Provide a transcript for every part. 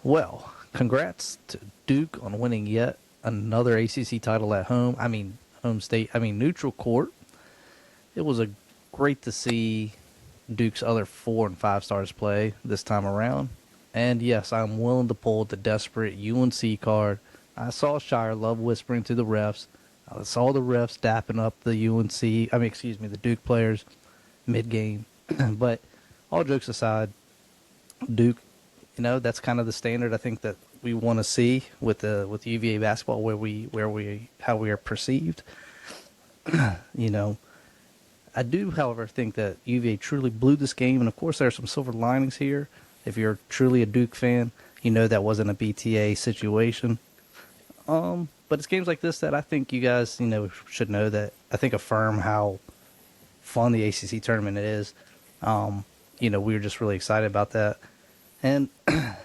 Well, congrats to Duke on winning yet another ACC title at home. I mean, home state. I mean, neutral court. It was a great to see Duke's other 4 and 5 stars play this time around. And yes, I'm willing to pull the desperate UNC card. I saw Shire love whispering to the refs. I saw the refs dapping up the UNC, excuse me, the Duke players mid game. But all jokes aside, Duke, that's kind of the standard I think that we want to see with the UVA basketball, how we are perceived. you know, I do, however, think that UVA truly blew this game, and of course there are some silver linings here. If you're truly a Duke fan, you know that wasn't a BTA situation. But it's games like this that I think you guys, should know that I think affirm how fun the ACC tournament is. We were just really excited about that, and I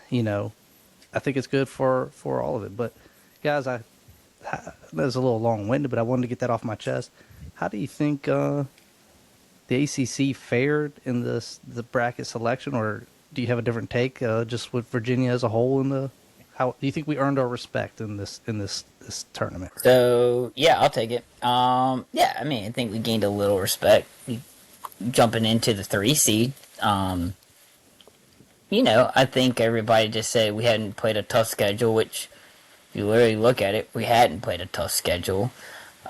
think it's good for all of it. But guys, that was a little long-winded, but I wanted to get that off my chest. How do you think the ACC fared in the bracket selection, or do you have a different take just with Virginia as a whole? How do you think we earned our respect in this tournament? So yeah, I'll take it. Yeah, I think we gained a little respect jumping into the 3 seed. I think everybody just said we hadn't played a tough schedule, which if you literally look at it, we hadn't played a tough schedule.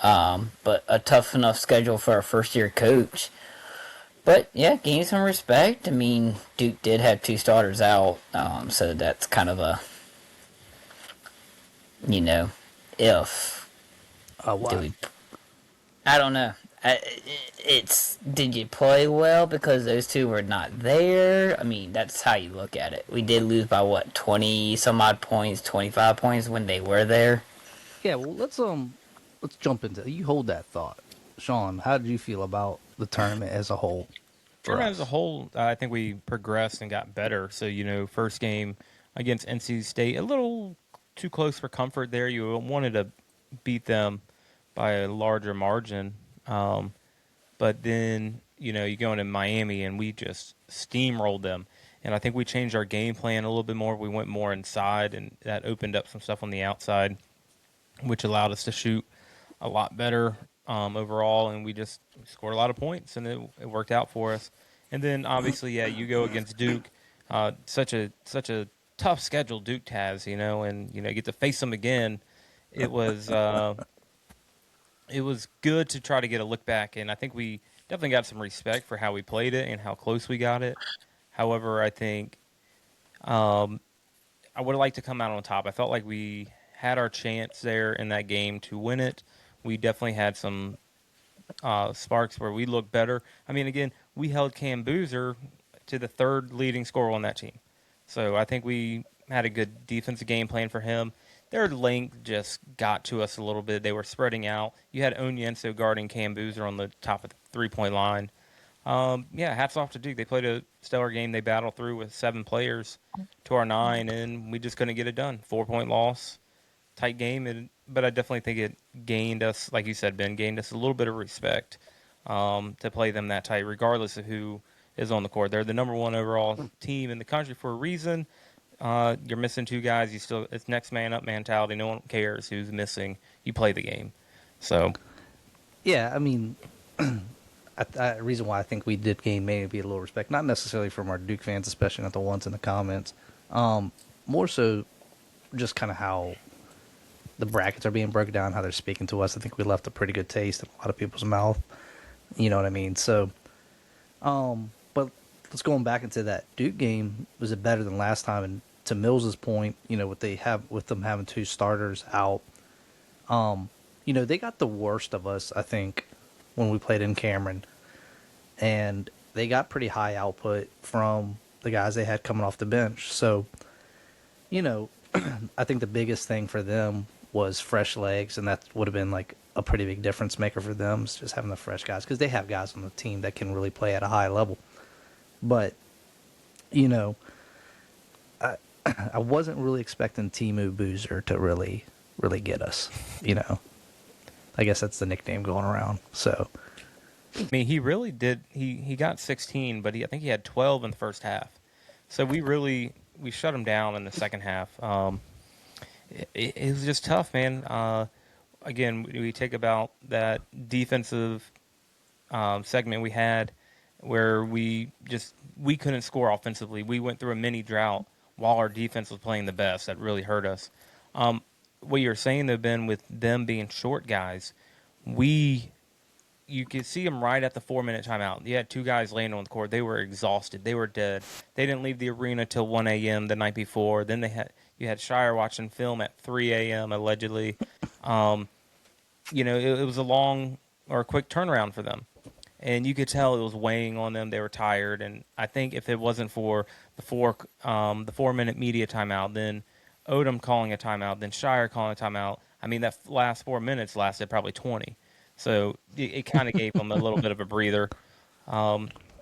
But a tough enough schedule for our first year coach. But yeah, gained some respect. Duke did have 2 starters out, so that's kind of a if. Why? I don't know. Did you play well because those 2 were not there? That's how you look at it. We did lose by 20 some odd points, 25 points when they were there. Yeah, well, let's jump into it. You hold that thought, Sean. How did you feel about the tournament as a whole? Tournament as a whole, I think we progressed and got better. So first game against NC State, a little too close for comfort there. You wanted to beat them by a larger margin. But then, you go into Miami and we just steamrolled them. And I think we changed our game plan a little bit more. We went more inside, and that opened up some stuff on the outside, which allowed us to shoot a lot better overall. And we just scored a lot of points, and it worked out for us. And then, obviously, yeah, you go against Duke. Such a tough schedule Duke has, and, get to face them again. It was good to try to get a look back, and I think we definitely got some respect for how we played it and how close we got it. However, I think I would have liked to come out on top. I felt like we had our chance there in that game to win it. We definitely had some sparks where we looked better. Again, we held Cam Boozer to the 3rd leading scorer on that team. So I think we had a good defensive game plan for him. Their length just got to us a little bit. They were spreading out. You had Onyenso guarding Cam Boozer on the top of the three-point line. Hats off to Duke. They played a stellar game. They battled through with 7 players to our 9, and we just couldn't get it done. 4-point loss, tight game. But I definitely think it gained us, like you said, Ben, gained us a little bit of respect to play them that tight, regardless of who is on the court. They're the number 1 overall team in the country for a reason. You're missing 2 guys. It's next man up mentality. No one cares who's missing. You play the game. So, yeah, the reason why I think we did gain maybe a little respect, not necessarily from our Duke fans, especially not the ones in the comments, more so just kind of how the brackets are being broken down, how they're speaking to us. I think we left a pretty good taste in a lot of people's mouth. You know what I mean? So, but let's going back into that Duke game. Was it better than last time? And to Mills's point, what they have with them having 2 starters out, they got the worst of us, I think, when we played in Cameron, and they got pretty high output from the guys they had coming off the bench. So, I think the biggest thing for them was fresh legs, and that would have been like a pretty big difference maker for them, is just having the fresh guys, because they have guys on the team that can really play at a high level. But, I wasn't really expecting Timu Boozer to really get us, I guess that's the nickname going around. So, he really did. He got 16, but I think he had 12 in the first half. So we really we shut them down in the second half. It was just tough, man. Again, we take about that defensive segment we had where we couldn't score offensively. We went through a mini drought while our defense was playing the best. That really hurt us. What you're saying though, Ben, with them being short guys, you could see them right at the 4-minute timeout. You had two guys laying on the court. They were exhausted. They were dead. They didn't leave the arena till 1 a.m. the night before. Then you had Shire watching film at 3 a.m. allegedly. It was a long or a quick turnaround for them. And you could tell it was weighing on them. They were tired. And I think if it wasn't for the 4-minute media timeout, then Odom calling a timeout, then Shire calling a timeout, I mean, that last 4 minutes lasted probably 20. So it kind of gave them a little bit of a breather.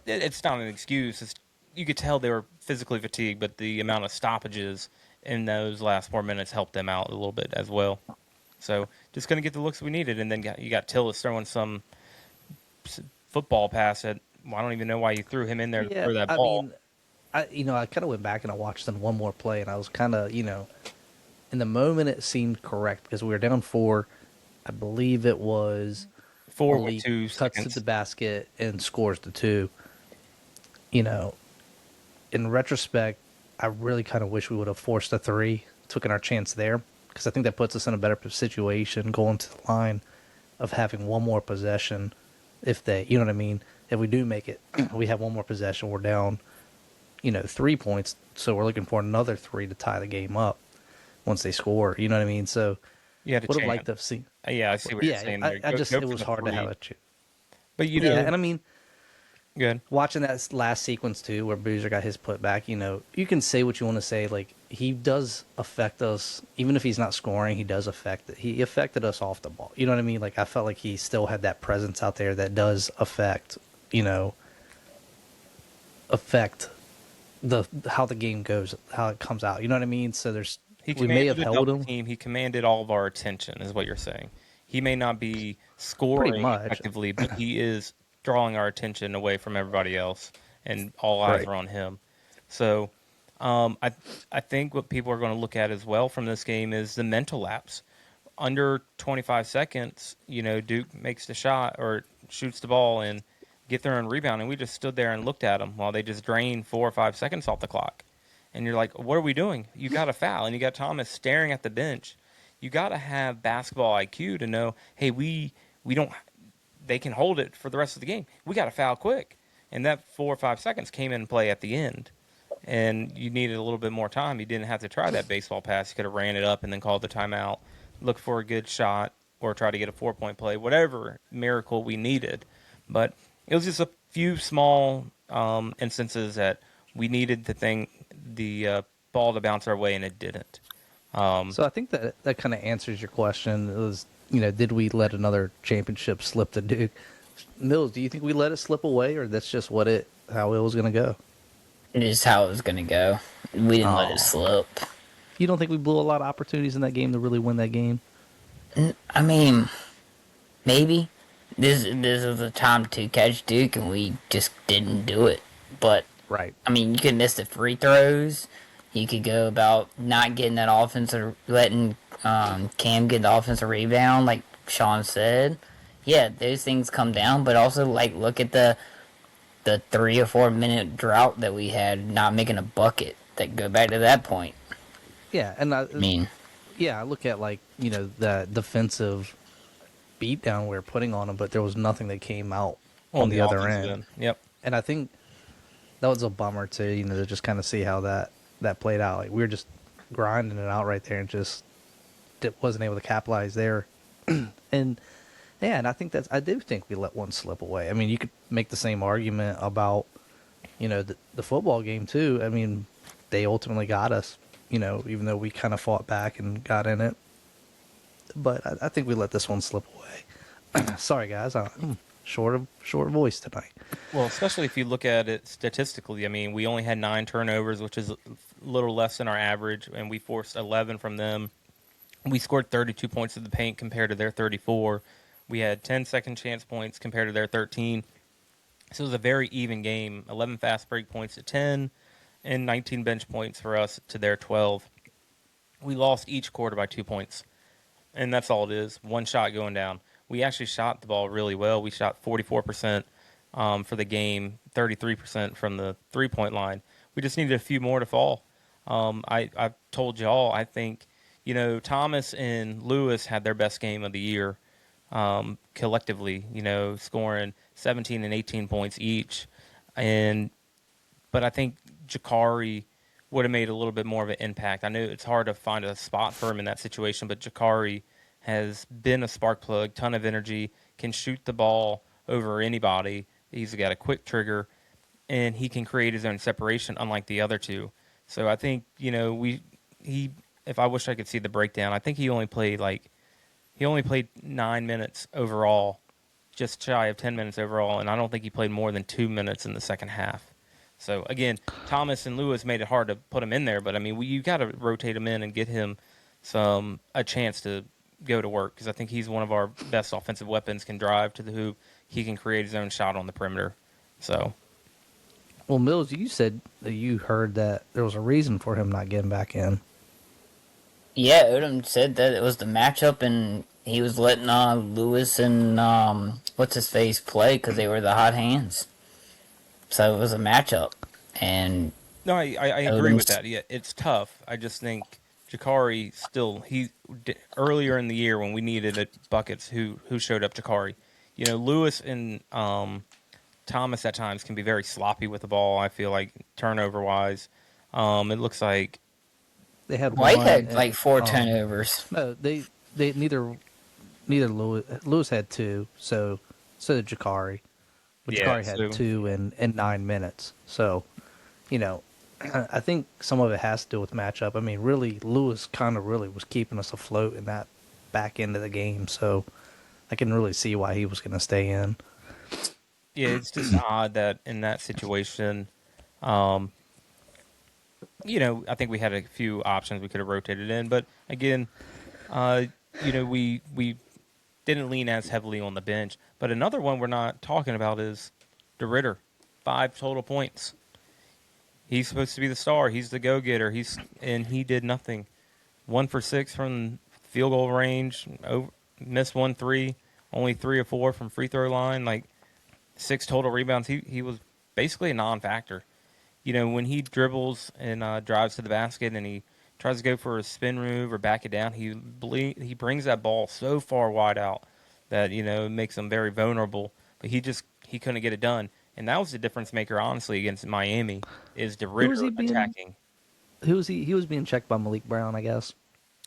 It's not an excuse. You could tell they were physically fatigued, but the amount of stoppages in those last 4 minutes helped them out a little bit as well. So just going to get the looks we needed. And then you got Tillis throwing some football pass at, I don't even know why you threw him in there to throw that ball. I kind of went back and I watched them one more play, and I was kind of, in the moment it seemed correct because we were down 4. I believe it was 4 Ali with 2 cuts seconds. to the basket and scores the 2. In retrospect, I really kind of wish we would have forced a 3, taken our chance there, because I think that puts us in a better situation going to the line of having one more possession. If you know what I mean? If we do make it, we have one more possession, we're down, 3 points, so we're looking for another 3 to tie the game up once they score. You know what I mean? So You had a would have chance. liked to have seen. Yeah, I see what you're saying there. I just Go it for was the hard to 3. have a chance. But And I mean, good. watching that last sequence too, where Boozer got his putback, you can say what you want to say. Like, he does affect us, even if he's not scoring. He does affect it. He affected us off the ball. You know what I mean? Like, I felt like he still had that presence out there that does affect how the game goes, how it comes out. You know what I mean? So we may have held him. Team. He commanded all of our attention, is what you're saying. He may not be Pretty scoring much. effectively, but he is drawing our attention away from everybody else, and all eyes Right. are on him. So, I think what people are going to look at as well from this game is the mental lapse. Under 25 seconds, Duke makes the shot or shoots the ball and get there and rebound, and we just stood there and looked at them while they just drained 4 or 5 seconds off the clock. And you're like, what are we doing? You got a foul, and you got Thomas staring at the bench. You got to have basketball IQ to know, hey, we don't. They can hold it for the rest of the game. We got to foul quick, and that 4 or 5 seconds came in play at the end, and you needed a little bit more time. You didn't have to try that baseball pass. You could have ran it up and then called the timeout, look for a good shot, or try to get a 4-point play. Whatever miracle we needed, but it was just a few small instances that we needed the ball to bounce our way, and it didn't. So I think that kind of answers your question. It was, did we let another championship slip to Duke? Mills, do you think we let it slip away, or that's just how it was going to go? It is how it was going to go. We didn't let it slip. You don't think we blew a lot of opportunities in that game to really win that game? I mean, maybe. This is the time to catch Duke, and we just didn't do it. But, Right. I mean, you could miss the free throws. You could go about not getting that offensive, letting Cam get the offensive rebound, like Sean said. Yeah, those things come down, but also, look at the 3 or 4 minute drought that we had, not making a bucket. That go back to that point. Yeah, and I mean, I look at the defensive beatdown we were putting on them, but there was nothing that came out on the other end. End. Yep. And I think that was a bummer too, to just kind of see how that played out. Like, we were just grinding it out right there and just wasn't able to capitalize there. And I think I do think we let one slip away. I mean, you could make the same argument about, the football game too. I mean, they ultimately got us, even though we kind of fought back and got in it. But I think we let this one slip away. Sorry, guys. I'm short voice tonight. Well, especially if you look at it statistically. I mean, we only had 9 turnovers, which is a little less than our average, and we forced 11 from them. We scored 32 points in the paint compared to their 34. We had 10 second chance points compared to their 13. So it was a very even game. 11 fast break points to 10. and 19 bench points for us to their 12. We lost each quarter by 2 points, and that's all it is. One shot going down. We actually shot the ball really well. We shot 44% for the game, 33% from the 3-point line. We just needed a few more to fall. I've told y'all, I think, Thomas and Lewis had their best game of the year collectively, scoring 17 and 18 points each. But I think Jakari would have made a little bit more of an impact. I know it's hard to find a spot for him in that situation, but Jakari has been a spark plug, ton of energy, can shoot the ball over anybody. He's got a quick trigger, and he can create his own separation, unlike the other two. So I think if I wish I could see the breakdown, I think he only played 9 minutes overall, just shy of 10 minutes overall, and I don't think he played more than 2 minutes in the second half. So again, Thomas and Lewis made it hard to put him in there, but I mean, you got to rotate him in and get him a chance to go to work, because I think he's one of our best offensive weapons. Can drive to the hoop, he can create his own shot on the perimeter. So, Well, Mills, you said that you heard that there was a reason for him not getting back in. Yeah, Odom said that it was the matchup, and he was letting Lewis and what's his face play because they were the hot hands. So it was a matchup, and no, I agree with Odom's that. Yeah, it's tough. I just think Jakari still earlier in the year when we needed buckets, who showed up? Jakari. Lewis and Thomas at times can be very sloppy with the ball. I feel like turnover wise, it looks like They had White one, had like 4 turnovers. No, they neither Lewis had 2, so did Jakari. But Yeah, Jakari had 2 in 9 minutes. So, I think some of it has to do with matchup. I mean, really, Lewis kind of really was keeping us afloat in that back end of the game. So I can really see why he was going to stay in. yeah, it's just odd that in that situation, I think we had a few options we could have rotated in, but again, we didn't lean as heavily on the bench. But another one we're not talking about is DeRitter, 5 total points. He's supposed to be the star. He's the go-getter. And he did nothing. 1 for 6 from field goal range. Missed 1 3. Only 3 or 4 from free throw line. Like 6 total rebounds. He was basically a non-factor. When he dribbles and drives to the basket and he tries to go for a spin move or back it down, he brings that ball so far wide out that it makes him very vulnerable. But he couldn't get it done, and that was the difference maker, honestly, against Miami. Is DeRitter attacking? Who was he? He was being checked by Malik Brown, I guess.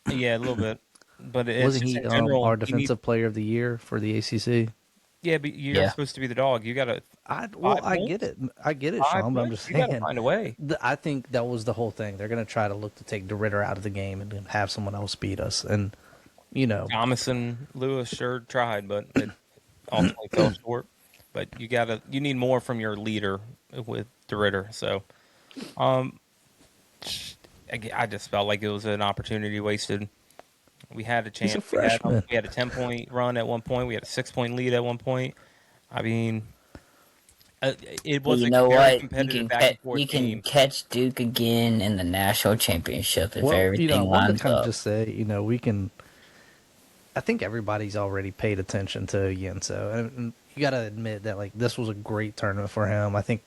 Yeah, a little bit, but it's Wasn't just he in general. our defensive player of the year for the ACC? Yeah, but you're supposed to be the dog. You got to. I get it. I get it, 5 Sean. But I'm points? just You got to saying. find a way. I think that was the whole thing. They're going to try to look to take DeRitter out of the game and then have someone else beat us. And Thomas and Lewis sure tried, but it ultimately fell short. But you need more from your leader with DeRitter. So, I just felt like it was an opportunity wasted. We had a chance. He's a freshman. We had a 10-point run at one point. We had a 6-point lead at one point. I mean, it was you a know very what? competitive back and forth You can game. catch Duke again in the national championship if well, everything I wanted lines to kind up. of just say, we can. I think everybody's already paid attention to Yenso, and you got to admit that this was a great tournament for him. I think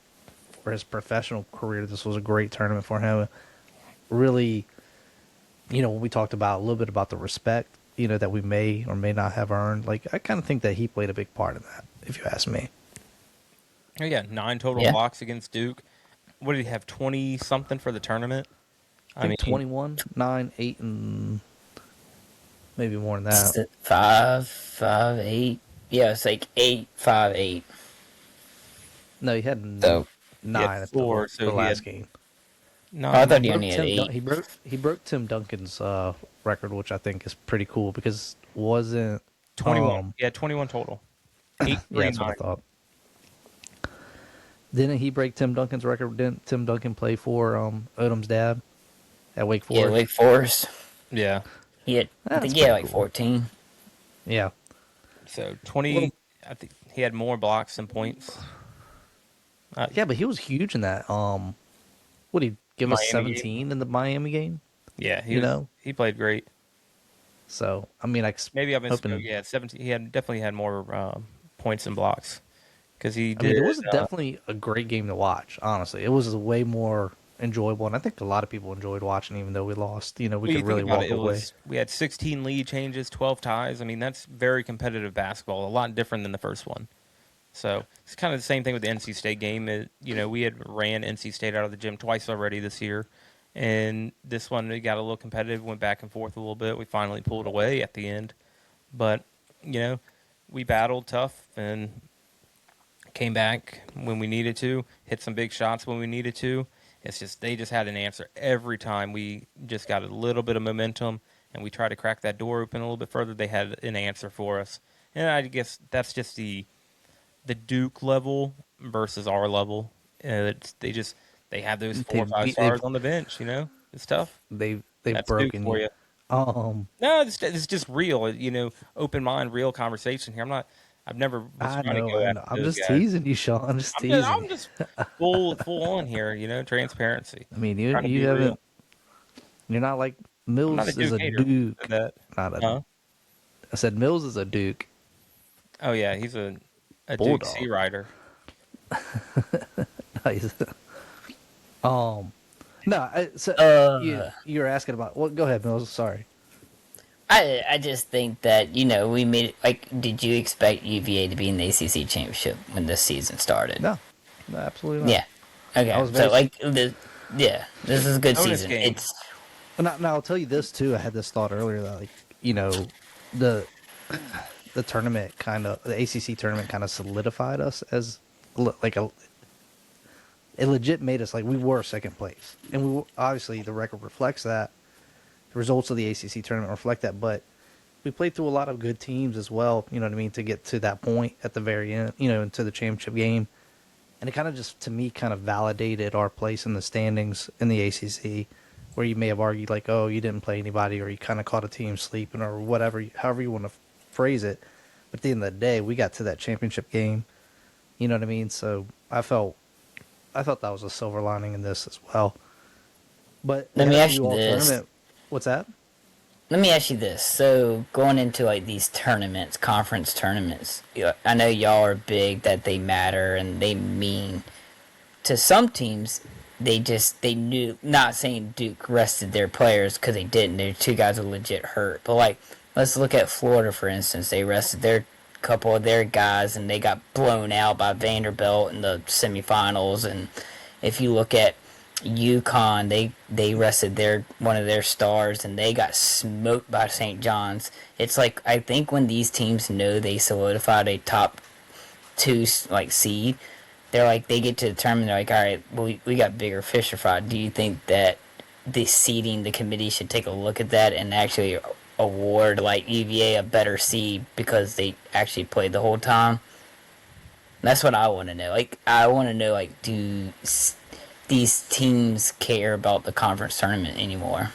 for his professional career, this was a great tournament for him. Really, when we talked about a little bit about the respect, that we may or may not have earned, I kind of think that he played a big part in that, if you ask me. Oh, yeah, 9 total blocks against Duke. What did he have? 20-something for the tournament. I think 21, 9, 8, and maybe more than Is that. it 5, 5, 8? Yeah, it's like 8, 5, 8. No, he had So 9 at 4, the last game. No, I thought He he only had 8. he broke Tim Duncan's record, which I think is pretty cool because wasn't 21. 21 total. 8, 3, yeah, that's what I 9. thought. Didn't he break Tim Duncan's record? Didn't Tim Duncan play for Odom's dad at Wake Forest? Yeah, Wake Forest. Yeah. I think he had like 14. Yeah. So 20. I think he had more blocks than points. Yeah, but he was huge in that What did he give us Miami game. 17 in the Miami game? Yeah, You know, he played great. so I mean, Maybe I misspoke. hoping. Yeah, 17. He had definitely had more points and blocks because he I mean, did. it was definitely a great game to watch. Honestly, it was way more enjoyable, and I think a lot of people enjoyed watching, even though we lost. You know, we Well, you could think really about walk it, away. we had 16 lead changes, 12 ties. I mean, that's very competitive basketball. A lot different than the first one. So it's kind of the same thing with the NC State game. We had ran NC State out of the gym twice already this year, and this one we got a little competitive, went back and forth a little bit. We finally pulled away at the end, but we battled tough and came back when we needed to, hit some big shots when we needed to. It's just they just had an answer every time. We just got a little bit of momentum and we tried to crack that door open a little bit further. They had an answer for us, and I guess that's just the Duke level versus our level. They have those four or They've five beat, stars on the bench. It's tough. they've That's Duke broken for you. you. Um, No, it's just real. Open mind, real conversation here. I've never was trying to go I after know. I'm those just guys. teasing you, Sean. I'm just teasing I'm you. just full on here. Transparency. I mean, Trying to you be real. haven't. You're not like I'm not a Mills is Duke a hater. Duke, Said that. not a. Huh? I said Mills is a Duke Oh yeah, he's a Duke Sea Bulldog. Rider. um, no. So Uh, you're asking about. Well, go ahead, Mills. Sorry. I just think that we made it. Like, did you expect UVA to be in the ACC Championship when this season started? No, no, absolutely not. Yeah. I Okay. was So very. like yeah, this is a good Bonus season. game. It's Now I'll tell you this too. I had this thought earlier that the the tournament the ACC tournament kind of solidified us as like it legit made us like we were second place, and obviously the record reflects that. The results of the ACC tournament reflect that, but we played through a lot of good teams as well. You know what I mean, to get to that point at the very end. Into the championship game, and it kind of just to me kind of validated our place in the standings in the ACC, where you may have argued like, oh, you didn't play anybody, or you kind of caught a team sleeping, or whatever, however you want to phrase it. But at the end of the day, we got to that championship game. You know what I mean? So I thought that was a silver lining in this as well. But let the me ask you NWL this. tournament, what's that? Let me ask you this. So going into like these tournaments, conference tournaments, I know y'all are big that they matter and they mean to some teams. They knew. Not saying Duke rested their players because they didn't. Their two guys were legit hurt. But like, let's look at Florida for instance. They rested their couple of their guys and they got blown out by Vanderbilt in the semifinals. And if you look at UConn, they rested their one of their stars and they got smoked by St. John's. It's like I think when these teams know they solidified a top two like seed, they're like they get to determine they're like, all right, well, we got bigger fish to fry. Do you think that the committee should take a look at that and actually award like UVA a better seed because they actually played the whole time? That's what I want to know. Like I want to know like do these teams care about the conference tournament anymore?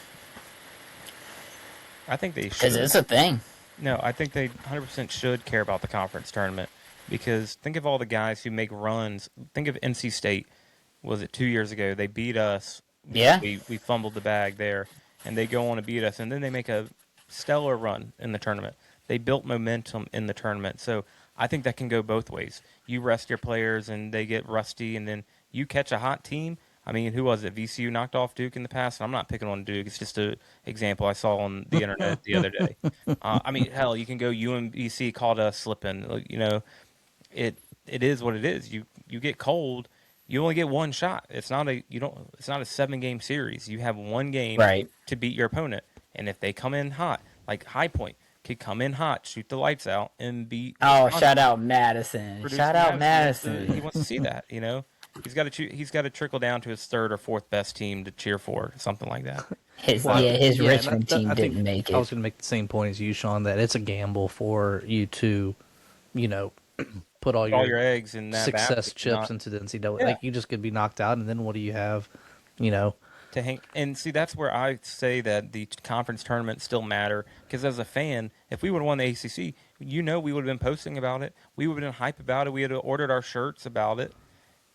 I think they Because should. it's a thing. No, I think they 100% should care about the conference tournament because think of all the guys who make runs. Think of NC State. Was it 2 years ago? They beat us. Yeah. We fumbled the bag there, and they go on to beat us, and then they make a stellar run in the tournament. They built momentum in the tournament, so I think that can go both ways. You rest your players, and they get rusty, and then you catch a hot team. I mean, who was it? VCU knocked off Duke in the past. And I'm not picking on Duke. It's just an example I saw on the internet the other day. I mean, hell, you can go UMBC called us slipping. It is what it is. You get cold, you only get one shot. It's not a 7-game series. You have one game Right. to beat your opponent. And if they come in hot, like High Point could come in hot, shoot the lights out, and beat. Oh, Wisconsin. shout out Madison. Producer Shout out He Madison. wants to see that. He's got to trickle down to his third or fourth best team to cheer for, something like that. His Well, his and Richmond team I think didn't make I was it. going to make the same point as you, Sean, that it's a gamble for you to, you know, put all All your your eggs in that success basket, chips not into the NCAA. Yeah. Like you just could be knocked out, and then what do you have? You know, to hang. And see, that's where I say that the conference tournaments still matter because as a fan, if we would have won the ACC, we would have been posting about it. We would have been hype about it. We had ordered our shirts about it.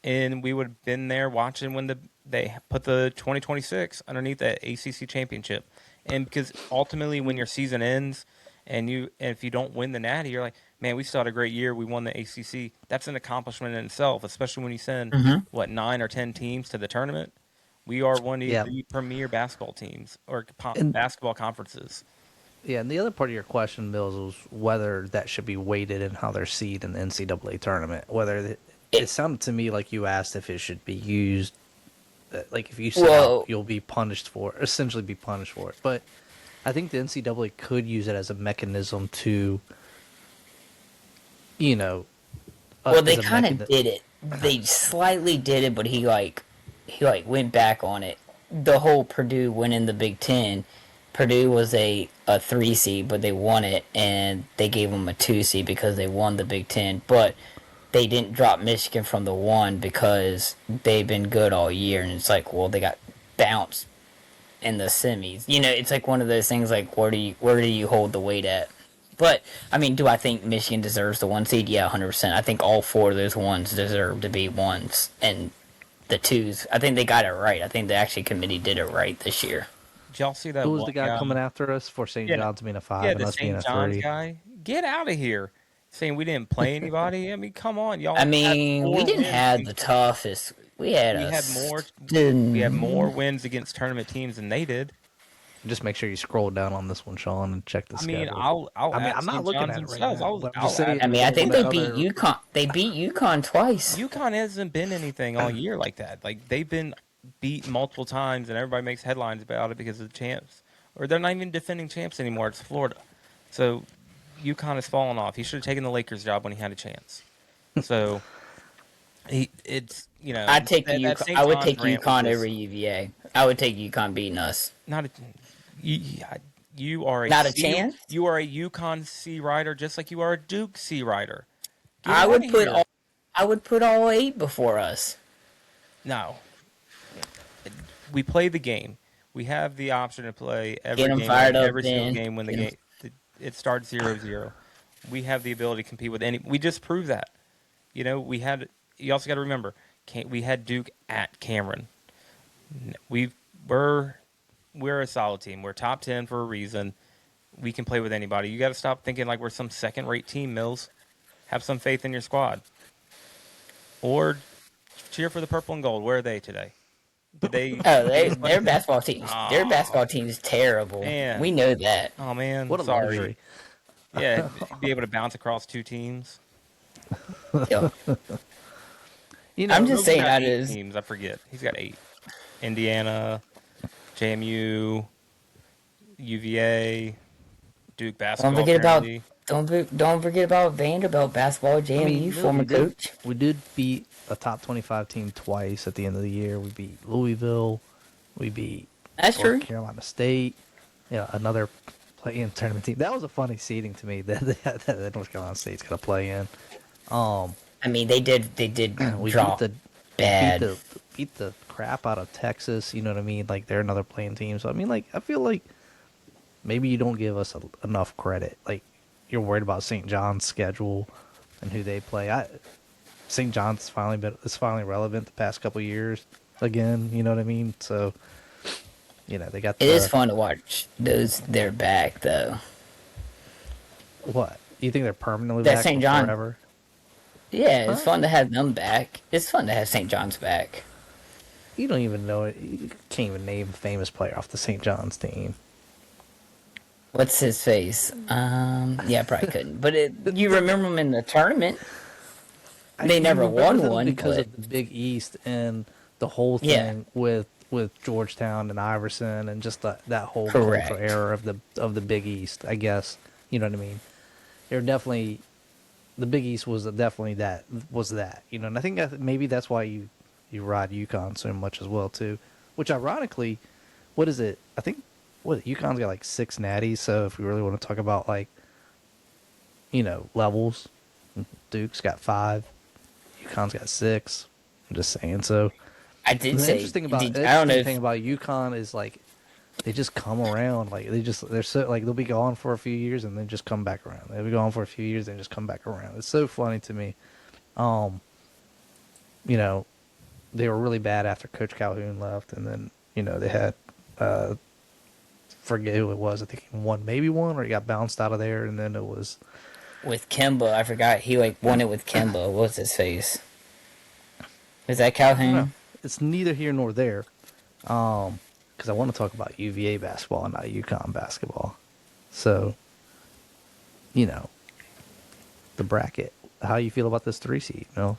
and we would have been there watching when they put the 2026 underneath the ACC Championship. And because ultimately, when your season ends, and if you don't win the Natty, you're like, man, we still had a great year. We won the ACC. That's an accomplishment in itself, especially when you send Mm-hmm. what 9 or 10 teams to the tournament. We are one of Yeah, the premier basketball teams or and basketball conferences. yeah, and the other part of your question, Mills, was whether that should be weighted in how they're seed in the NCAA tournament. It It, sounded to me like you asked if it should be used, like if you sit out, well, you'll be punished for, essentially be punished for it. But I think the NCAA could use it as a mechanism to, you know, they as a kind of mechanism. did it. They slightly did it, but he went back on it. The whole Purdue winning the Big Ten. Purdue was a 3 seed, but they won it, and they gave them a 2 seed because they won the Big Ten. But they didn't drop Michigan from the 1 because they've been good all year, and it's like, well, they got bounced in the semis. It's like one of those things. Like, where do you hold the weight at? But I mean, do I think Michigan deserves the 1 seed? Yeah, 100%. I think all 4 of those ones deserve to be ones, and the 2s. I think they got it right. I think the actually committee did it right this year. Did y'all see Who that was one the guy guy? coming after us for St. Yeah, John's being a yeah, 5 and the us being St. a John's 3? guy. Get out of here, saying we didn't play anybody. I mean, come on, I y'all had mean, we four didn't wins have the against. toughest. We had We a had more. We had more stud- wins against tournament teams than they did. Just make sure you scroll down on this one, Sean, and check the I mean, schedule. I'll I mean, ask I'm not St. looking John's at it right themselves. now, but I'm just I'll ask saying I mean, I on think the they beat other. UConn. They beat UConn twice. UConn hasn't been anything all year like that. Like they've been beat multiple times, and everybody makes headlines about it because of the champs, or they're not even defending champs anymore. It's Florida, so UConn has fallen off. He should have taken the Lakers job when he had a chance. So it's I'd take that UConn. St. I would John's take rant was UConn over just UVA. I would take UConn beating us. not a. You, you are a Not a C. chance. You are a UConn C rider, just like you are a Duke C rider. Get I out would of put here. all. I would put all 8 before us. No, we play the game. We have the option to play Get every them game, win fired up, every single Ben. game when Get 'em- it starts 0-0. We have the ability to compete with any. We just proved that. We had. You also got to remember, we had Duke at Cameron. We we're we're a solid team. We're top 10 for a reason. We can play with anybody. You got to stop thinking like we're some second-rate team, Mills. Have some faith in your squad, or cheer for the purple and gold. Where are they today? Did they Oh, give us their money? basketball team. Their Oh basketball team is terrible. We man, know that. oh man, What a sorry. luxury. Yeah, be able to bounce across 2 teams. Yo, You I'm know, just Mills saying got that 8 is. teams. I forget. He's got 8. Indiana, JMU, UVA, Duke Don't basketball forget about. apparently. Don't forget about Vanderbilt basketball. I mean, JMU Mills, former coach. we did beat a top 25 team twice at the end of the year. We beat Louisville. We beat That's North true. Carolina State. Another play-in tournament team. That was a funny seeding to me that North Carolina State's gonna play in. Um, I mean, they did. They did we beat drop the we bad. beat the crap out of Texas. You know what I mean? Like they're another playing team. So I mean, like I feel like maybe you don't give us enough credit. Like you're worried about St. John's schedule and who they play. St. John's it's finally relevant the past couple years again. You know what I mean? So they got It is fun to watch those. They're back though. what? You think they're permanently That back St. for John. forever? Yeah, it's Huh? fun to have them back. It's fun to have St. John's back. You don't even know it. You can't even name a famous player off the St. John's team. What's his face? Yeah, I probably couldn't. But you remember him in the tournament? They You never remember won them one, because but of the Big East and the whole yeah, thing with Georgetown and Iverson and just that whole cultural correct. era of the Big East. I guess you know what I mean. They're definitely the Big East was definitely that. And I think maybe that's why you ride UConn so much as well too. Which ironically, what is it? I think UConn's got like 6 natties. So if we really want to talk about like levels, Duke's got 5. UConn's got 6. I'm just saying. So I did the say. interesting I don't know thing if about UConn is like they just come around. Like they're so like they'll be gone for a few years and then just come back around. They'll be gone for a few years and just come back around. It's so funny to me. Um, they were really bad after Coach Calhoun left, and then they had forget who it was. I think he won, or he got bounced out of there, and then it was With Kimba, I forgot he won it with Kimba. What's his face? Is that Calhoun? it's neither here nor there. Because I want to talk about UVA basketball and not UConn basketball. So, the bracket. How you feel about this 3 seed? No.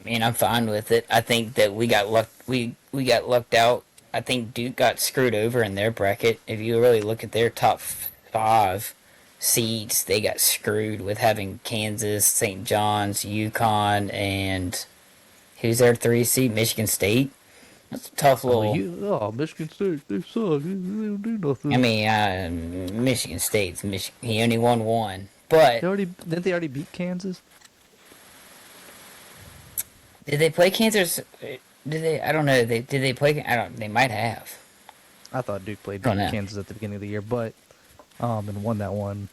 I mean, I'm fine with it. I think that we got got lucked out. I think Duke got screwed over in their bracket. If you really look at their top 5 seeds, they got screwed with having Kansas, St. John's, UConn, and who's their 3 seed? Michigan State. That's a tough little. Michigan State, they suck. They don't do nothing. I mean, Michigan State's he only won 1, but Didn't they already beat Kansas? did they play Kansas? Did they? I don't know. Did they play? I don't. They might have. I thought Duke played Don't know. Kansas at the beginning of the year, but and won that one.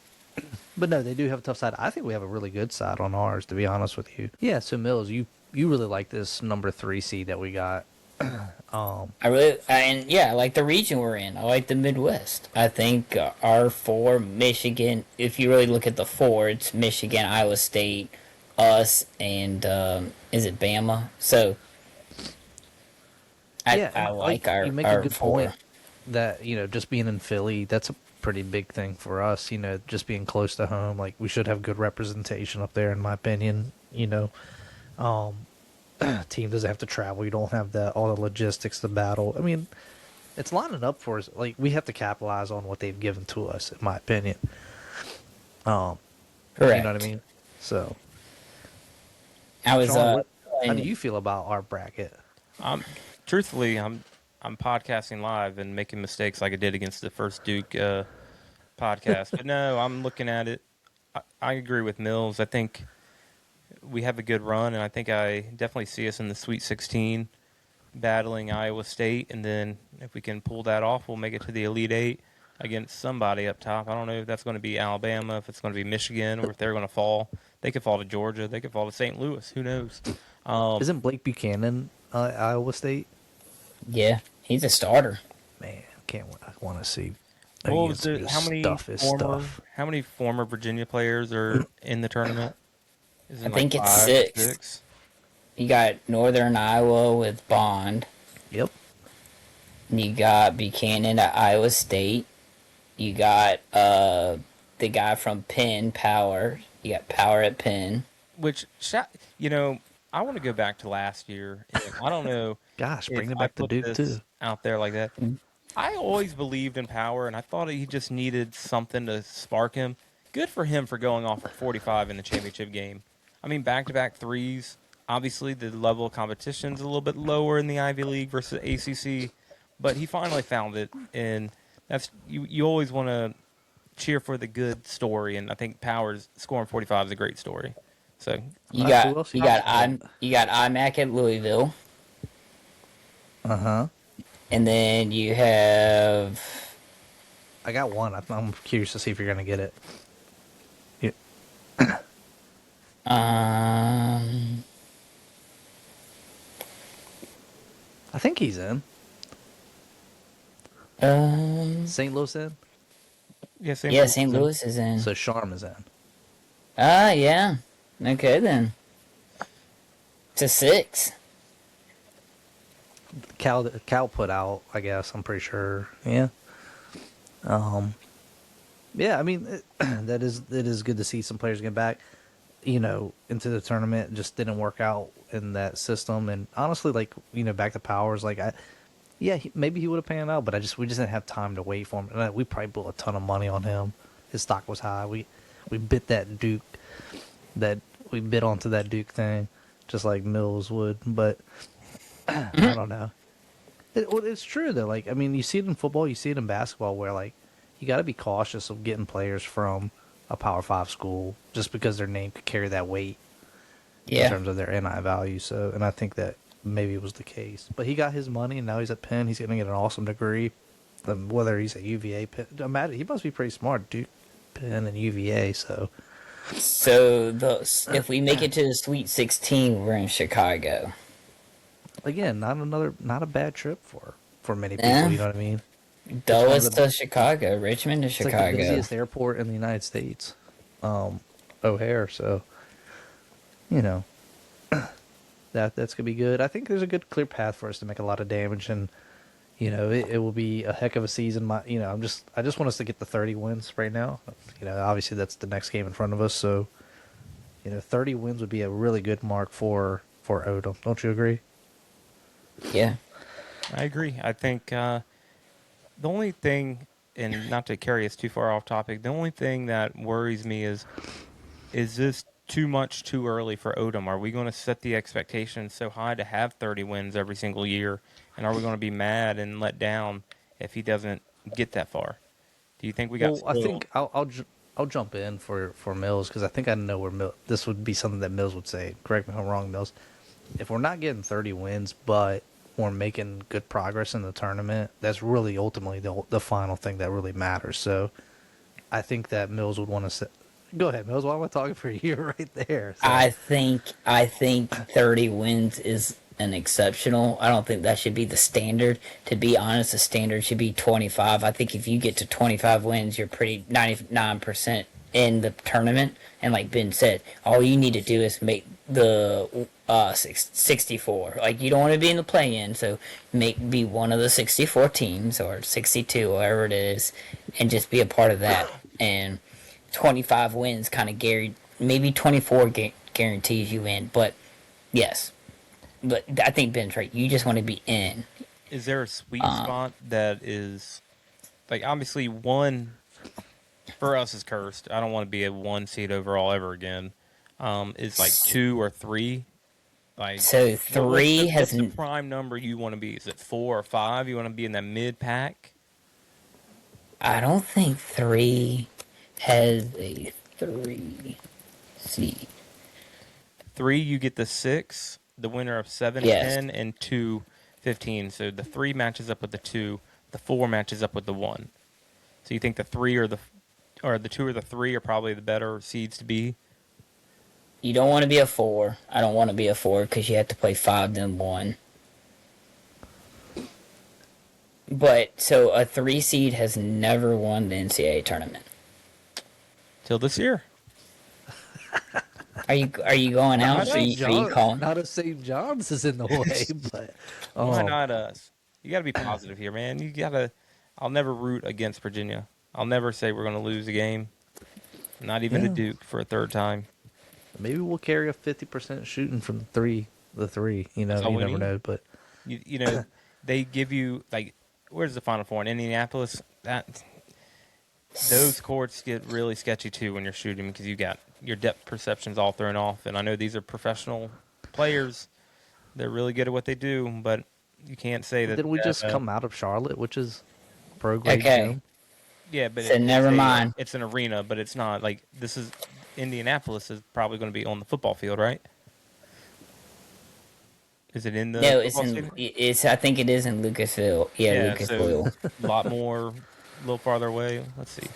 But no, they do have a tough side. I think we have a really good side on ours, to be honest with you. Yeah, so Mills, you really like this number 3 seed that we got. I like the region we're in. I like the Midwest. I think our 4, Michigan. If you really look at the 4, it's Michigan, Iowa State, us, and is it Bama? So I like our you make our a good 4. point that just being in Philly, that's a pretty big thing for us. Just being close to home, like we should have good representation up there, in my opinion. Team doesn't have to travel. You don't have all the logistics, the battle. I mean, it's lining up for us. Like we have to capitalize on what they've given to us, in my opinion. Correct. You know what I mean? So, I was. Sean, how do you feel about our bracket? Truthfully, I'm podcasting live and making mistakes like I did against the first Duke podcast. But no, I'm looking at it. I agree with Mills. I think we have a good run, and I think I definitely see us in the Sweet 16 battling Iowa State. And then if we can pull that off, we'll make it to the Elite 8 against somebody up top. I don't know if that's going to be Alabama, if it's going to be Michigan, or if they're going to fall. They could fall to Georgia. They could fall to St. Louis. Who knows? Isn't Blake Buchanan Iowa State? Yeah, he's a starter. Man, I want to see. How many former Virginia players are in the tournament? I think it's 6. You got Northern Iowa with Bond. Yep. You got Buchanan at Iowa State. You got the guy from Penn, Power. You got Power at Penn. Which, I want to go back to last year. I don't know. Gosh, bring it back to Duke too. Out there like that. I always believed in Power, and I thought he just needed something to spark him. Good for him for going off at 45 in the championship game. I mean, back-to-back threes. Obviously, the level of competition is a little bit lower in the Ivy League versus ACC, but he finally found it, and that's you always want to cheer for the good story, and I think Power's scoring 45 is a great story. So you got IMAC at Louisville. And then you have. I got one. I'm curious to see if you're gonna get it. I think he's in. St. Louis in? Yeah, St. Louis is in. So Sharm is in. Yeah. Okay, then. It's a 6. Cal put out, I guess. I'm pretty sure. Yeah. Yeah, I mean, it is good to see some players get back, into the tournament. It just didn't work out in that system. And honestly, back to Powers, maybe he would have panned out, but we just didn't have time to wait for him. And we probably blew a ton of money on him. His stock was high. We bit that Duke, we bit onto that Duke thing, just like Mills would. But I don't know. It's true though. You see it in football, you see it in basketball, where you got to be cautious of getting players from a Power 5 school just because their name could carry that weight in terms of their NI value. So, and I think that maybe it was the case. But he got his money, and now he's at Penn. He's going to get an awesome degree. Whether he's at UVA, Penn, imagine, he must be pretty smart. Duke, Penn, and UVA. So if we make it to the Sweet 16, we're in Chicago. again, not a bad trip for many people. Yeah. You know what I mean? It's one of Dulles the to Chicago, Richmond to it's like the Chicago. busiest airport in the United States, O'Hare. So you know that's gonna be good. I think there's a good clear path for us to make a lot of damage, and it will be a heck of a season. I just want us to get the 30 wins right now. Obviously that's the next game in front of us. So 30 wins would be a really good mark for Odom. Don't you agree? Yeah. I agree. I think the only thing, and not to carry us too far off topic, the only thing that worries me is this too much too early for Odom? Are we going to set the expectation so high to have 30 wins every single year? And are we going to be mad and let down if he doesn't get that far? Do you think we got Well, I spoiled? think I'll jump in for Mills because I think I know where this would be something that Mills would say. Correct me if I'm wrong, Mills. If we're not getting 30 wins, but we're making good progress in the tournament, that's really ultimately the final thing that really matters. So I think that Mills would want to say, go ahead, Mills. Why am I talking for you right there? So I think 30 wins is an exceptional. I don't think that should be the standard. To be honest, the standard should be 25. I think if you get to 25 wins, you're pretty 99% in the tournament. And like Ben said, all you need to do is make the 64. Like you don't want to be in the play-in, so be one of the 64 teams or 62, whatever it is, and just be a part of that. And 25 wins kind of maybe 24 guarantees you in, but yes. But I think Ben's right. You just want to be in. Is there a sweet spot that is, like, obviously one for us is cursed. I don't want to be a 1 seed overall ever again. Is like 2 or 3. Like, So three what's has. the prime number you want to be? Is it 4 or 5? You want to be in that mid pack? I don't think three has a 3 seed. 3, you get the 6, the winner of 7, Yes. 10, and 2, 15. So the 3 matches up with the 2, the 4 matches up with the 1. So you think the 3 or the 2 or the 3 are probably the better seeds to be? You don't want to be a 4. I don't want to be a 4 because you have to play 5 then 1. But so a 3 seed has never won the NCAA tournament. Till this year. Are you going not out? if Are St. you John, calling? not if St. John's is in the way, but Why not us? You got to be positive here, man. You got to. I'll never root against Virginia. I'll never say we're going to lose a game. Not even to Yeah. Duke for a third time. maybe we'll carry a 50% shooting from the three. That's all You we never need. know, but You know, they give you like, where's the Final Four in Indianapolis? Those courts get really sketchy too when you're shooting because you got your depth perceptions all thrown off. And I know these are professional players; they're really good at what they do, but you can't say that. did we just come out of Charlotte, which is pro grade Okay. gym? Yeah, but So never mind. It's an arena, but it's not like this is Indianapolis is probably going to be on the football field, right? Is it in the No, it's football in. stadium? It's. I think it is in Lucasville. Yeah, Yeah, Lucasville. so a lot more, a little farther away. Let's see.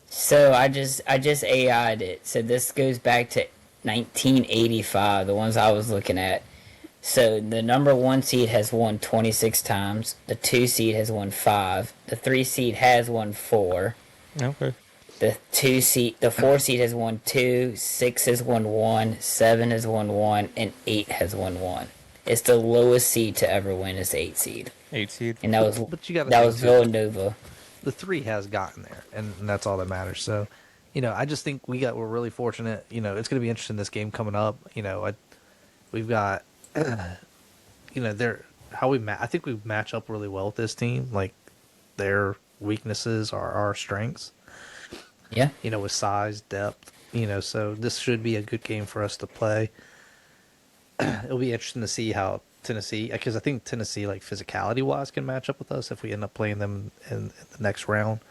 So I just AI'd it. So this goes back to 1985. The ones I was looking at. So the number 1 seed has won 26 times. The 2 seed has won 5. The 3 seed has won 4. Okay. The 4 seed has won 2. 6 has won 1. 7 has won 1, and 8 has won 1. It's the lowest seed to ever win is the 8 seed, 8 seed. and But you got to that think was too, Villanova. the 3 has gotten there, and that's all that matters. So, I just think we're really fortunate. It's going to be interesting this game coming up. We've got, I think we match up really well with this team. Like their weaknesses are our strengths. Yeah. With size, depth. So this should be a good game for us to play. It'll be interesting to see how Tennessee, because I think Tennessee, like physicality wise, can match up with us if we end up playing them in the next round.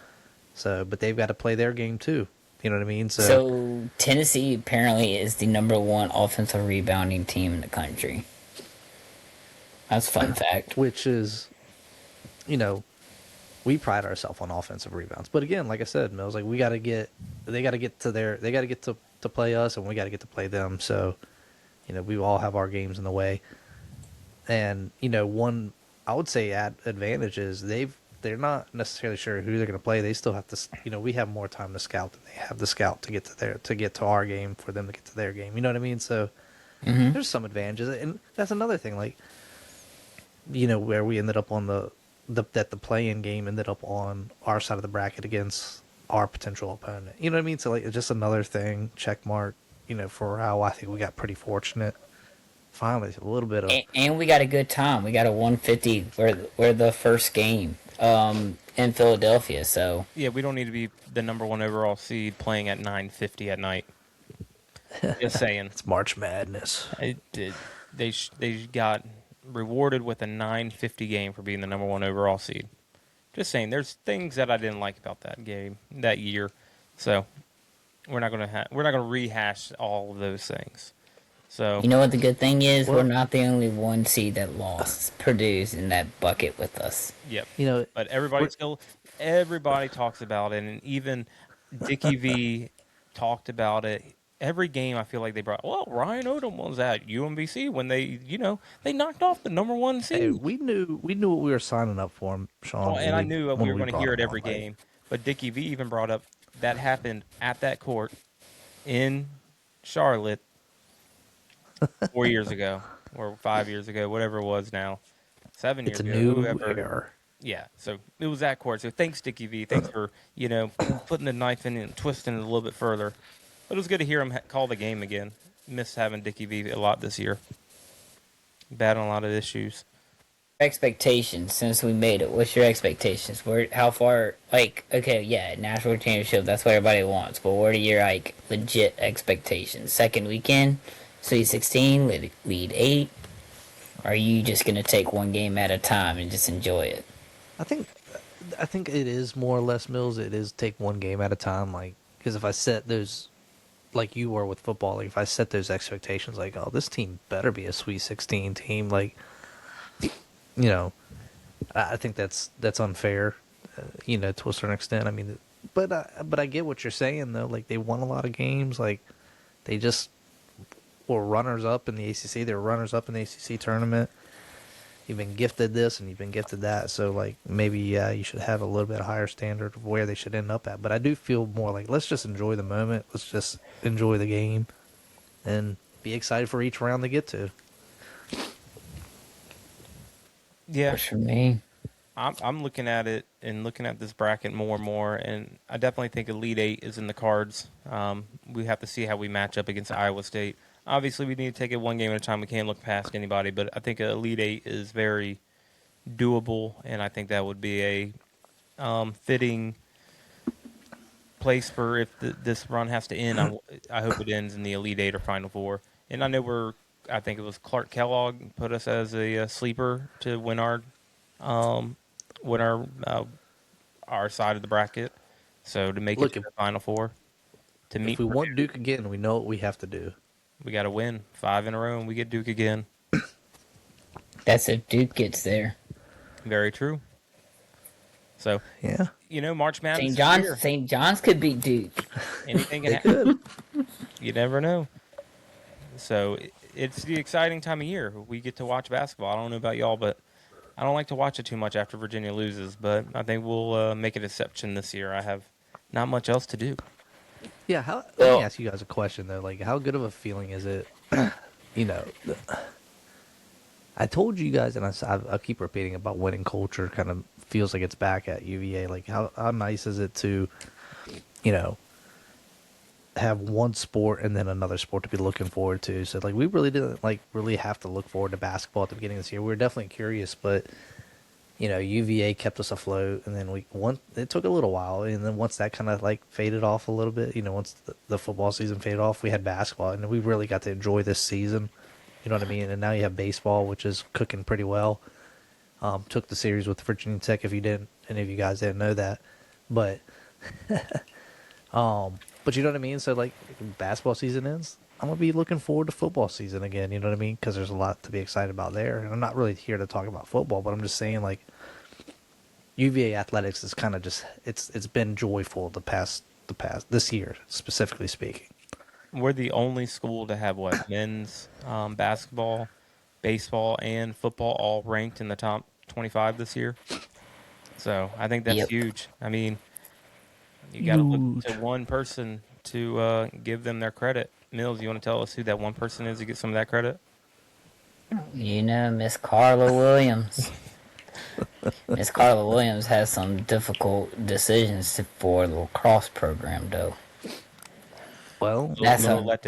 So, but they've got to play their game too. You know what I mean? So Tennessee apparently is the number 1 offensive rebounding team in the country. That's a fun fact. which is, we pride ourselves on offensive rebounds. But again, like I said, Mills, like they got to get to play us, and we got to get to play them. So, we all have our games in the way. And one I would say advantage is they're not necessarily sure who they're going to play. They still have to, we have more time to scout than they have to scout to get to our game for them to get to their game. You know what I mean? So Hmm. there's some advantages, and that's another thing. Like, where we ended up on that the play-in game ended up on our side of the bracket against our potential opponent. You know what I mean? So like, it's just another thing, check mark. For how I think we got pretty fortunate. Finally, a little bit of And we got a good time. We got a 150. We're the first game in Philadelphia. So Yeah, we don't need to be the number one overall seed playing at 9:50 at night. Just saying. it's March Madness. They got rewarded with a 9:50 game for being the number one overall seed. Just saying, there's things that I didn't like about that game that year, so we're not gonna rehash all of those things. So you know what the good thing is? Well, We're not the only one seed that lost. Purdue's in that bucket with us. yep, you know, but we're, everybody talks about it, and even Dickie V talked about it. Every game, I feel like they brought. Well, Ryan Odom was at UMBC when they knocked off the number one hey, seed. we knew what we were signing up for, Sean. Oh, and I knew we When were we going to brought hear it him every on, like, game. But Dickie V even brought up that happened at that court in Charlotte 4 years ago or 5 years ago, whatever it was now, 7 years it's a ago, new whoever. era. Yeah, so it was that court. So thanks, Dickie V. Thanks for putting the knife in and twisting it a little bit further. But it was good to hear him call the game again. Miss having Dickie V a lot this year. Battling a lot of issues. Expectations since we made it. What's your expectations? Where? How far? Like, okay, yeah, national championship. That's what everybody wants. But what are your like legit expectations? Second weekend, Sweet 16, lead 8. Or are you just gonna take one game at a time and just enjoy it? I think I think it is more or less, Mills. It is take one game at a time. Like, because if I set those, like you were with football, like if I set those expectations, like, oh, this team better be a Sweet 16 team, like, you know, I think that's unfair, to a certain extent. I mean, but I get what you're saying though. Like, they won a lot of games. Like, they just were runners up in the ACC. They were runners up in the ACC tournament. You've been gifted this and you've been gifted that. So, like, maybe, yeah, you should have a little bit higher standard of where they should end up at. But I do feel more like, let's just enjoy the moment. Let's just enjoy the game and be excited for each round they get to. Yeah, Push for me. I'm looking at it and looking at this bracket more and more, and I definitely think Elite Eight is in the cards. We have to see how we match up against Iowa State. Obviously, we need to take it one game at a time. We can't look past anybody, but I think Elite Eight is very doable, and I think that would be a fitting place for if this run has to end. I hope it ends in the Elite Eight or Final Four. And I know I think it was Clark Kellogg put us as a sleeper to win um, our side of the bracket. So to make it Look, to the Final Four, to if meet we want Purdue, Duke again, we know what we have to do. we got to win 5 in a row, and we get Duke again. That's if Duke gets there. Very true. So Yeah, March Madness St. is John's. here. St. John's could beat Duke. Anything can they happen. could. You never know. So it's the exciting time of year. We get to watch basketball. I don't know about y'all, but I don't like to watch it too much after Virginia loses. But I think we'll make an exception this year. I have not much else to do. Yeah, let me Well, ask you guys a question though. Like, how good of a feeling is it? you know, the- I told you guys, and I keep repeating about winning culture. Kind of feels like it's back at UVA. Like, how nice is it to, you know, have one sport and then another sport to be looking forward to. So like, we really didn't really have to look forward to basketball at the beginning of this year. We were definitely curious, but UVA kept us afloat, and then it took a little while, and then once that kind of like faded off a little bit, once the football season faded off, we had basketball, and we really got to enjoy this season. You know what I mean? And now you have baseball, which is cooking pretty well. Took the series with Virginia Tech. If any of you guys didn't know that, but but you know what I mean? So, like, basketball season ends, I'm going to be looking forward to football season again, you know what I mean? Because there's a lot to be excited about there. And I'm not really here to talk about football, but I'm just saying, like, UVA athletics is kind of just, it's been joyful this year, specifically speaking. We're the only school to have men's basketball, baseball and football all ranked in the top 25 this year. So I think that's Yep. huge. I mean, you got to look to Huge. one person to give them their credit. Mills, you want to tell us who that one person is to get some of that credit? You know, Miss Carla Williams. Miss Carla Williams has some difficult decisions for the lacrosse program, though. Well, Little letdown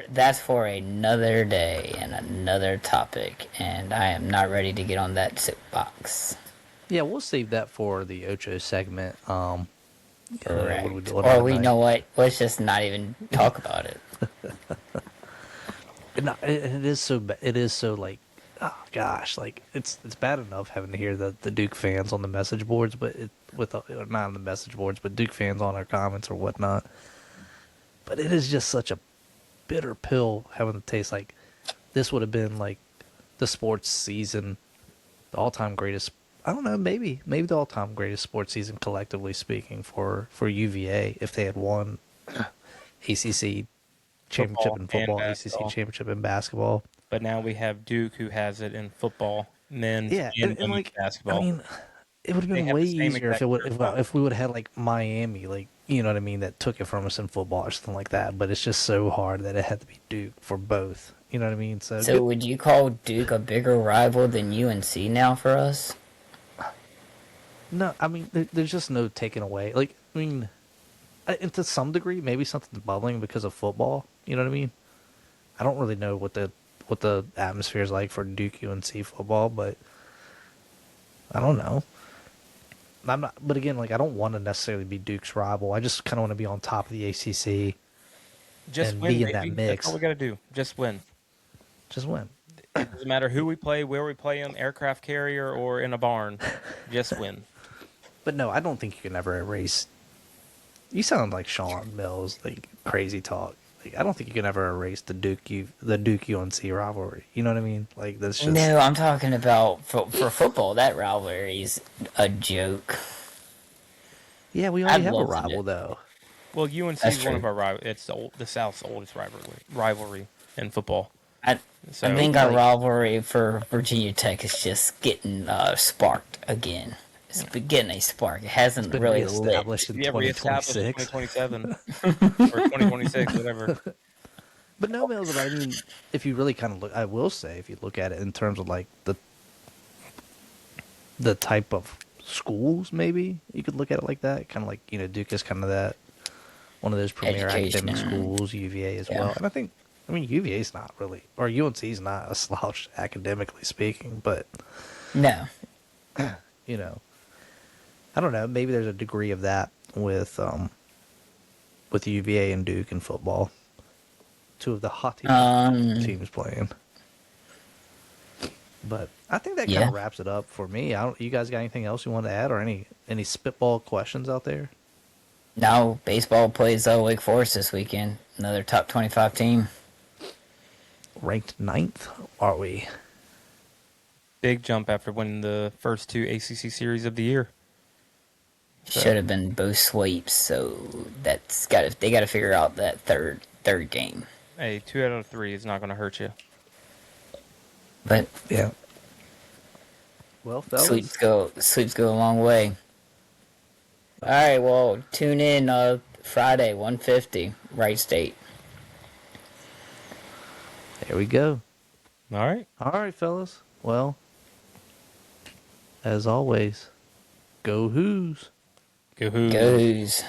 That's for another day and another topic, and I am not ready to get on that soapbox. yeah, we'll save that for the Ocho segment. What are we Correct. doing Or we tonight? know what? Let's just not even talk about it. No, it is so it is so like, oh gosh, like it's bad enough having to hear the Duke fans on the message boards, but not on the message boards, but Duke fans on our comments or whatnot. But it is just such a bitter pill having to taste like this would have been like the sports season, the all time greatest. I don't know, maybe the all time greatest sports season collectively speaking for UVA if they had won ACC championship football in and football, ACC basketball. championship in basketball. But now we have Duke who has it in football, men's Yeah, and and women's like, I basketball. mean, it would have They been have way the same easier if exact profile. if we would have had like Miami, like you know what I mean, that took it from us in football or something like that. But it's just so hard that it had to be Duke for both. You know what I mean? So, So, would you call Duke a bigger rival than UNC now for us? no, I mean, there's just no taking away. Like, I mean, and to some degree, maybe something's bubbling because of football. You know what I mean? I don't really know what the atmosphere is like for Duke UNC football, but I don't know. I'm not, but again, like I don't want to necessarily be Duke's rival. I just kind of want to be on top of the ACC Just and win, be in that baby. That's all mix. we got to do. Just win. Just win. It doesn't matter who we play, where we play them, aircraft carrier or in a barn. Just win. But no, I don't think you can ever erase. You sound like Sean Mills, like crazy talk. Like I don't think you can ever erase the Duke UNC rivalry. You know what I mean? Like that's just No, I'm talking about for football. That rivalry's a joke. yeah. We already I'd have a love to do. rival though. Well, UNC That's is one true. of our rivals. It's the South's oldest rivalry in football. I So think Maybe our like rivalry for Virginia Tech is just getting sparked again. It's getting a spark. It it's hasn't been really lit. reestablished in yeah, reestablished in 2026. 2027 or 2026, whatever. But no, Mills. I mean, if you really kind of look, I will say, if you look at it in terms of like the type of schools, maybe you could look at it like that. Kind of like Duke is kind of that one of those premier Education. academic schools. UVA as Yeah. well, and I mean UVA is not really, or UNC is not a slouch academically speaking, but No. you know, I don't know. Maybe there's a degree of that with UVA and Duke in football. Two of the hottest teams playing. But I think that kind Yeah. of wraps it up for me. I don't. You guys got anything else you want to add, or any spitball questions out there? Now baseball plays Wake Forest this weekend. Another top 25 team. Ranked ninth, are we? Big jump after winning the first two ACC series of the year. So- Should have been both sweeps. So they got to figure out that third game. Hey, 2 out of 3 is not going to hurt you. But Yeah. Well, fellas, sleeps go a long way. All right, well, tune in Friday 1:50 Wright State. there we go. All right. All right, fellas. Well, as always, go Who's. Go Hoos. Goes.